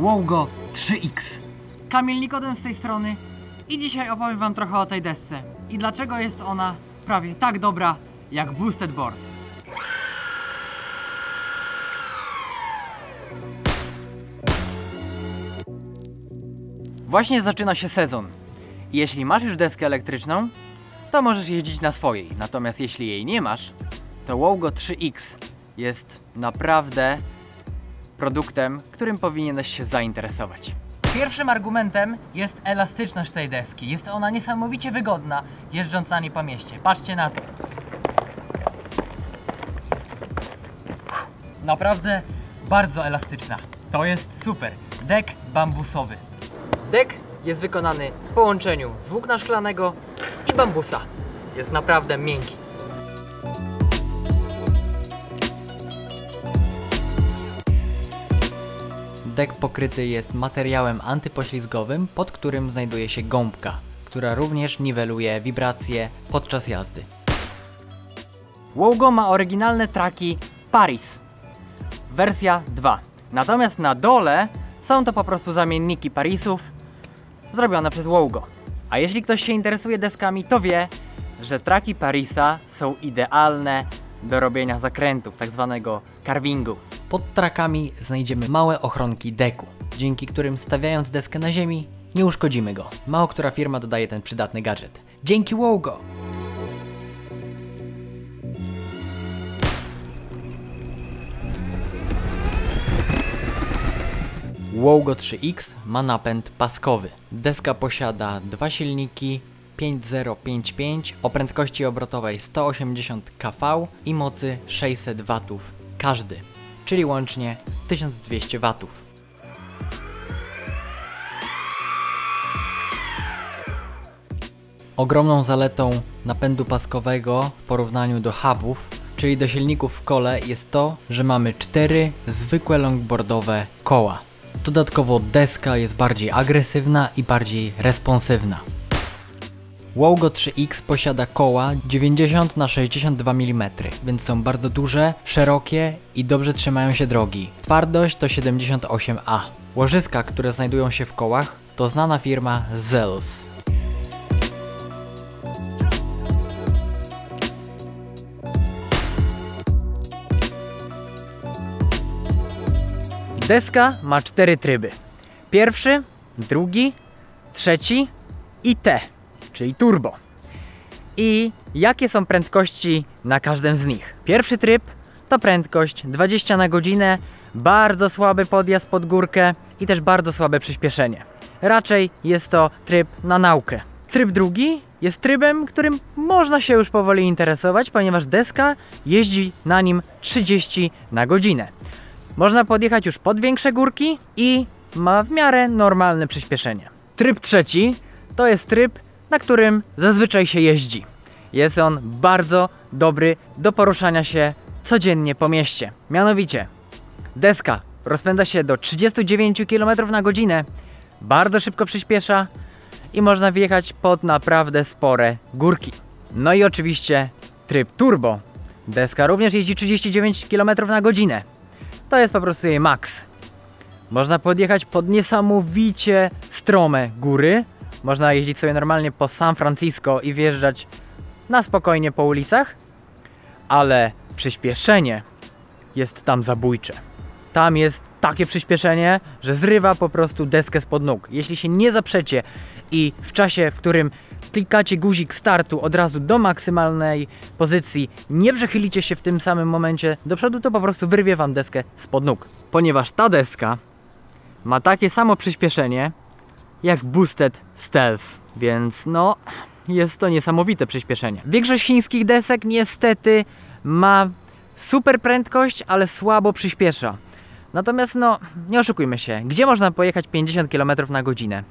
Wowgo 3X. Kamil Nikodem z tej strony i dzisiaj opowiem wam trochę o tej desce i dlaczego jest ona prawie tak dobra jak Boosted Board. Właśnie zaczyna się sezon i jeśli masz już deskę elektryczną, to możesz jeździć na swojej, natomiast jeśli jej nie masz, to Wowgo 3X jest naprawdę produktem, którym powinieneś się zainteresować. Pierwszym argumentem jest elastyczność tej deski. Jest ona niesamowicie wygodna, jeżdżąc na niej po mieście. Patrzcie na to. Naprawdę bardzo elastyczna. To jest super. Dek bambusowy. Dek jest wykonany w połączeniu z włókna szklanego i bambusa. Jest naprawdę miękki. Dek pokryty jest materiałem antypoślizgowym, pod którym znajduje się gąbka, która również niweluje wibracje podczas jazdy. Wowgo ma oryginalne traki Paris, wersja 2. Natomiast na dole są to po prostu zamienniki Parisów zrobione przez Wowgo. A jeśli ktoś się interesuje deskami, to wie, że traki Parisa są idealne do robienia zakrętów, tak zwanego carvingu. Pod trakami znajdziemy małe ochronki deku, dzięki którym stawiając deskę na ziemi nie uszkodzimy go. Mało która firma dodaje ten przydatny gadżet. Dzięki Wowgo! Wowgo 3X ma napęd paskowy. Deska posiada dwa silniki 5055 o prędkości obrotowej 180 kV i mocy 600 W każdy, czyli łącznie 1200 W. Ogromną zaletą napędu paskowego w porównaniu do hubów, czyli do silników w kole, jest to, że mamy 4 zwykłe longboardowe koła. Dodatkowo deska jest bardziej agresywna i bardziej responsywna. Wowgo 3X posiada koła 90 na 62 mm, więc są bardzo duże, szerokie i dobrze trzymają się drogi. Twardość to 78A. Łożyska, które znajdują się w kołach, to znana firma Zelus. Deska ma 4 tryby. Pierwszy, drugi, trzeci i T, czyli turbo. I jakie są prędkości na każdym z nich? Pierwszy tryb to prędkość 20 na godzinę, bardzo słaby podjazd pod górkę i też bardzo słabe przyspieszenie. Raczej jest to tryb na naukę. Tryb drugi jest trybem, którym można się już powoli interesować, ponieważ deska jeździ na nim 30 na godzinę. Można podjechać już pod większe górki i ma w miarę normalne przyspieszenie. Tryb trzeci to jest tryb, na którym zazwyczaj się jeździ. Jest on bardzo dobry do poruszania się codziennie po mieście. Mianowicie deska rozpędza się do 39 km na godzinę, bardzo szybko przyspiesza i można wjechać pod naprawdę spore górki. No i oczywiście tryb turbo. Deska również jeździ 39 km na godzinę. To jest po prostu jej maks. Można podjechać pod niesamowicie strome góry. Można jeździć sobie normalnie po San Francisco i wjeżdżać na spokojnie po ulicach. Ale przyspieszenie jest tam zabójcze. Tam jest takie przyspieszenie, że zrywa po prostu deskę spod nóg. Jeśli się nie zaprzecie i w czasie, w którym klikacie guzik startu od razu do maksymalnej pozycji, nie przechylicie się w tym samym momencie do przodu, to po prostu wyrwie wam deskę spod nóg. Ponieważ ta deska ma takie samo przyspieszenie jak Boosted Stealth, więc no jest to niesamowite przyspieszenie. Większość chińskich desek niestety ma super prędkość, ale słabo przyspiesza. Natomiast no nie oszukujmy się, gdzie można pojechać 50 km na godzinę?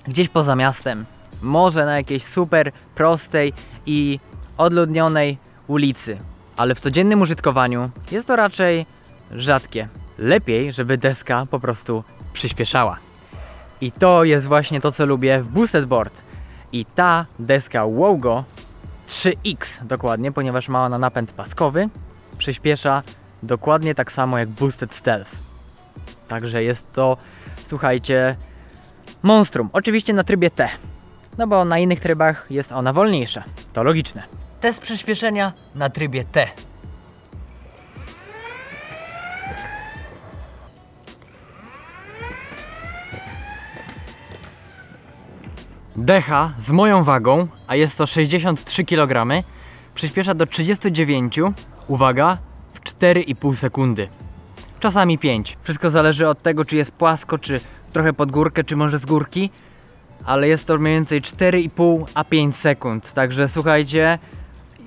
Gdzieś poza miastem. Może na jakiejś super prostej i odludnionej ulicy, ale w codziennym użytkowaniu jest to raczej rzadkie. Lepiej, żeby deska po prostu przyspieszała. I to jest właśnie to, co lubię w Boosted Board. I ta deska Wowgo 3X dokładnie, ponieważ ma ona napęd paskowy, przyspiesza dokładnie tak samo jak Boosted Stealth. Także jest to słuchajcie, monstrum. Oczywiście na trybie T, no bo na innych trybach jest ona wolniejsza. To logiczne. Test przyspieszenia na trybie T. Decha z moją wagą, a jest to 63 kg, przyspiesza do 39, uwaga, w 4,5 sekundy. Czasami 5. Wszystko zależy od tego, czy jest płasko, czy trochę pod górkę, czy może z górki. Ale jest to mniej więcej 4,5 a 5 sekund. Także słuchajcie,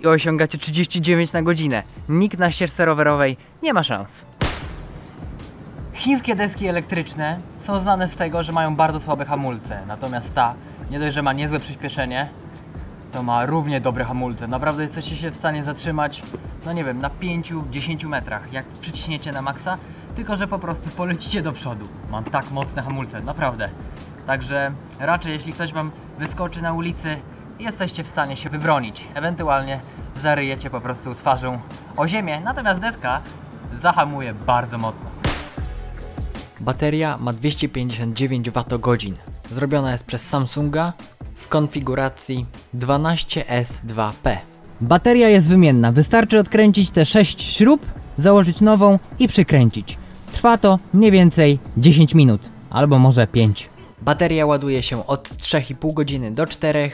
i osiągacie 39 na godzinę. Nikt na ścieżce rowerowej nie ma szans. Chińskie deski elektryczne są znane z tego, że mają bardzo słabe hamulce. Natomiast ta, nie dość, że ma niezłe przyspieszenie, to ma równie dobre hamulce. Naprawdę jesteście się w stanie zatrzymać, no nie wiem, na 5-10 metrach, jak przyciśniecie na maksa, tylko że po prostu polecicie do przodu. Mam tak mocne hamulce, naprawdę. Także raczej jeśli ktoś wam wyskoczy na ulicy, jesteście w stanie się wybronić. Ewentualnie zaryjecie po prostu twarzą o ziemię, natomiast deska zahamuje bardzo mocno. Bateria ma 259 Wh. Zrobiona jest przez Samsunga w konfiguracji 12S2P. Bateria jest wymienna, wystarczy odkręcić te 6 śrub, założyć nową i przykręcić. Trwa to mniej więcej 10 minut, albo może 5. Bateria ładuje się od 3,5 godziny do 4.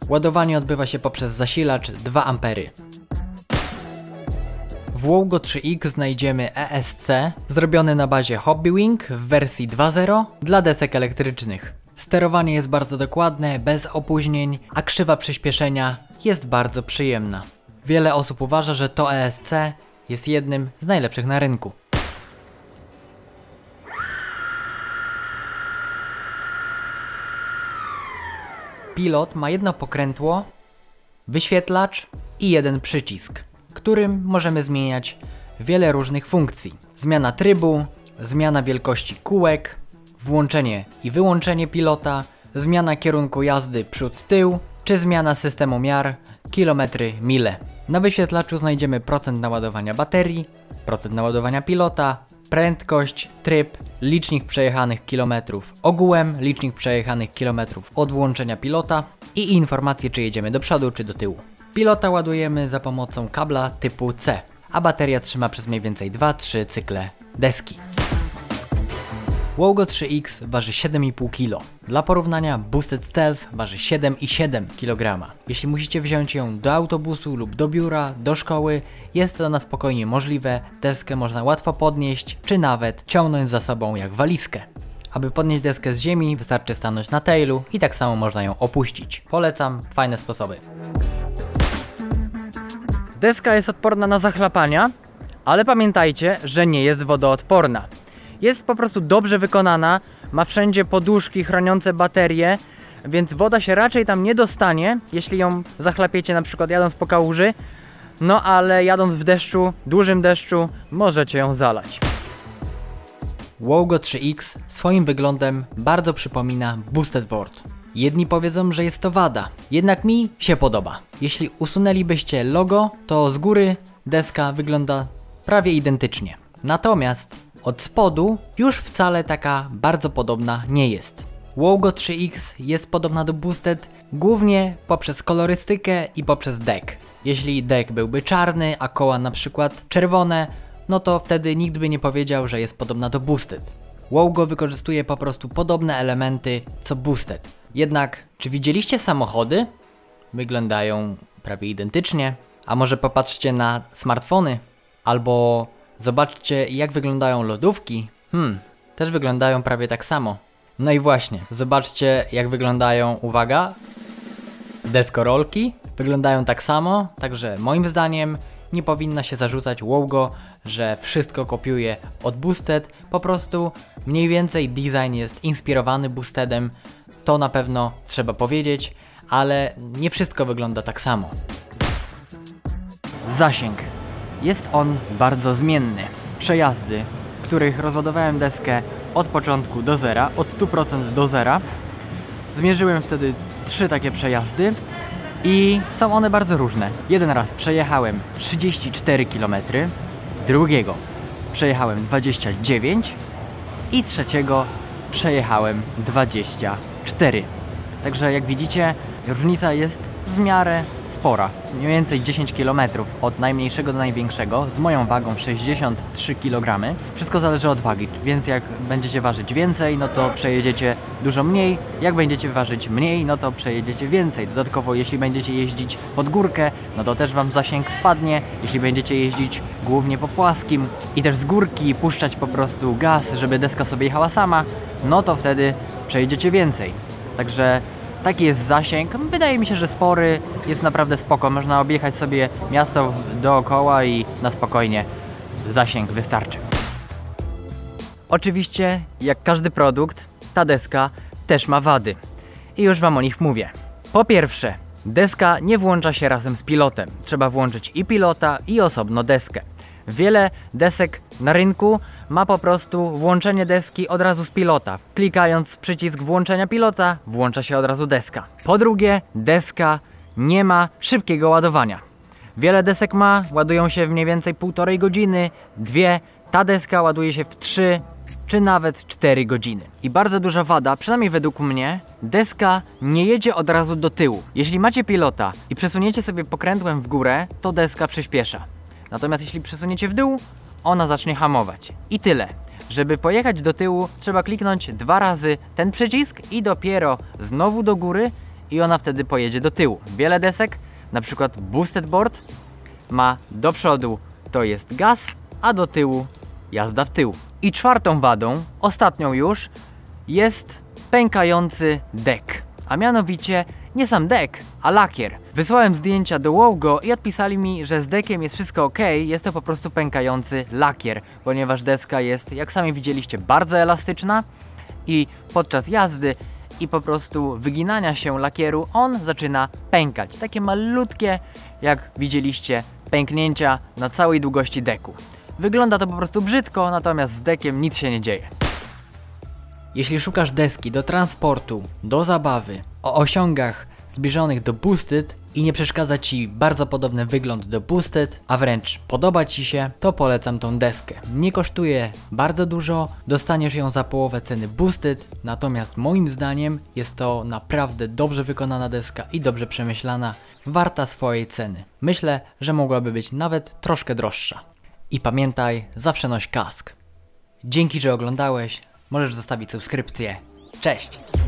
Ładowanie odbywa się poprzez zasilacz 2 A. W Wowgo 3X znajdziemy ESC zrobiony na bazie Hobbywing w wersji 2.0 dla desek elektrycznych. Sterowanie jest bardzo dokładne, bez opóźnień, a krzywa przyspieszenia jest bardzo przyjemna. Wiele osób uważa, że to ESC jest jednym z najlepszych na rynku. Pilot ma jedno pokrętło, wyświetlacz i jeden przycisk, którym możemy zmieniać wiele różnych funkcji. Zmiana trybu, zmiana wielkości kółek, włączenie i wyłączenie pilota, zmiana kierunku jazdy przód-tył, czy zmiana systemu miar kilometry, mile. Na wyświetlaczu znajdziemy procent naładowania baterii, procent naładowania pilota, prędkość, tryb, licznik przejechanych kilometrów ogółem, licznik przejechanych kilometrów od włączenia pilota i informacje, czy jedziemy do przodu, czy do tyłu. Pilota ładujemy za pomocą kabla typu C, a bateria trzyma przez mniej więcej 2-3 cykle deski. Wowgo 3X waży 7,5 kg. Dla porównania Boosted Stealth waży 7,7 kg. Jeśli musicie wziąć ją do autobusu lub do biura, do szkoły, jest to na spokojnie możliwe, deskę można łatwo podnieść, czy nawet ciągnąć za sobą jak walizkę. Aby podnieść deskę z ziemi, wystarczy stanąć na tailu i tak samo można ją opuścić. Polecam, fajne sposoby. Deska jest odporna na zachlapania, ale pamiętajcie, że nie jest wodoodporna. Jest po prostu dobrze wykonana, ma wszędzie poduszki chroniące baterię, więc woda się raczej tam nie dostanie, jeśli ją zachlapiecie na przykład jadąc po kałuży, no ale jadąc w deszczu, dużym deszczu, możecie ją zalać. Wowgo 3X swoim wyglądem bardzo przypomina Boosted Board. Jedni powiedzą, że jest to wada, jednak mi się podoba. Jeśli usunęlibyście logo, to z góry deska wygląda prawie identycznie. Natomiast od spodu już wcale taka bardzo podobna nie jest. Wowgo 3X jest podobna do Boosted głównie poprzez kolorystykę i poprzez deck. Jeśli deck byłby czarny, a koła na przykład czerwone, no to wtedy nikt by nie powiedział, że jest podobna do Boosted. Wowgo wykorzystuje po prostu podobne elementy co Boosted. Jednak, czy widzieliście samochody? Wyglądają prawie identycznie. A może popatrzcie na smartfony? Albo zobaczcie, jak wyglądają lodówki. Też wyglądają prawie tak samo. No i właśnie, zobaczcie, jak wyglądają, uwaga, deskorolki. Wyglądają tak samo, także moim zdaniem nie powinno się zarzucać Wowgo, że wszystko kopiuje od Boosted. Po prostu mniej więcej design jest inspirowany Boostedem. To na pewno trzeba powiedzieć, ale nie wszystko wygląda tak samo. Zasięg. Jest on bardzo zmienny. Przejazdy, w których rozładowałem deskę od początku do zera, od 100% do zera. Zmierzyłem wtedy 3 takie przejazdy i są one bardzo różne. Jeden raz przejechałem 34 km, drugiego przejechałem 29, i trzeciego przejechałem 24. Także jak widzicie, różnica jest w miarę spora. Mniej więcej 10 km od najmniejszego do największego z moją wagą 63 kg. Wszystko zależy od wagi, więc jak będziecie ważyć więcej, no to przejedziecie dużo mniej. Jak będziecie ważyć mniej, no to przejedziecie więcej. Dodatkowo jeśli będziecie jeździć pod górkę, no to też wam zasięg spadnie. Jeśli będziecie jeździć głównie po płaskim i też z górki puszczać po prostu gaz, żeby deska sobie jechała sama, no to wtedy przejedziecie więcej. Także taki jest zasięg. Wydaje mi się, że spory, jest naprawdę spoko. Można objechać sobie miasto dookoła i na spokojnie zasięg wystarczy. Oczywiście, jak każdy produkt, ta deska też ma wady. I już wam o nich mówię. Po pierwsze, deska nie włącza się razem z pilotem. Trzeba włączyć i pilota, i osobno deskę. Wiele desek na rynku ma po prostu włączenie deski od razu z pilota. Klikając przycisk włączenia pilota, włącza się od razu deska. Po drugie, deska nie ma szybkiego ładowania. Wiele desek ma, ładują się w mniej więcej 1,5 godziny, 2. Ta deska ładuje się w 3 czy nawet 4 godziny. I bardzo duża wada, przynajmniej według mnie, deska nie jedzie od razu do tyłu. Jeśli macie pilota i przesuniecie sobie pokrętłem w górę, to deska przyspiesza. Natomiast jeśli przesuniecie w dół, ona zacznie hamować. I tyle. Żeby pojechać do tyłu, trzeba kliknąć 2 razy ten przycisk i dopiero znowu do góry i ona wtedy pojedzie do tyłu. Wiele desek, na przykład Boosted Board, ma do przodu to jest gaz, a do tyłu jazda w tył. I czwartą wadą, ostatnią już, jest pękający dek. A mianowicie nie sam dek, a lakier. Wysłałem zdjęcia do Wogo i odpisali mi, że z dekiem jest wszystko ok, jest to po prostu pękający lakier, ponieważ deska jest, jak sami widzieliście, bardzo elastyczna i podczas jazdy i po prostu wyginania się lakieru on zaczyna pękać. Takie malutkie, jak widzieliście, pęknięcia na całej długości deku. Wygląda to po prostu brzydko, natomiast z dekiem nic się nie dzieje. Jeśli szukasz deski do transportu, do zabawy, o osiągach zbliżonych do Boosted i nie przeszkadza Ci bardzo podobny wygląd do Boosted, a wręcz podoba Ci się, to polecam tą deskę. Nie kosztuje bardzo dużo, dostaniesz ją za połowę ceny Boosted, natomiast moim zdaniem jest to naprawdę dobrze wykonana deska i dobrze przemyślana, warta swojej ceny. Myślę, że mogłaby być nawet troszkę droższa. I pamiętaj, zawsze noś kask. Dzięki, że oglądałeś. Możesz zostawić subskrypcję. Cześć!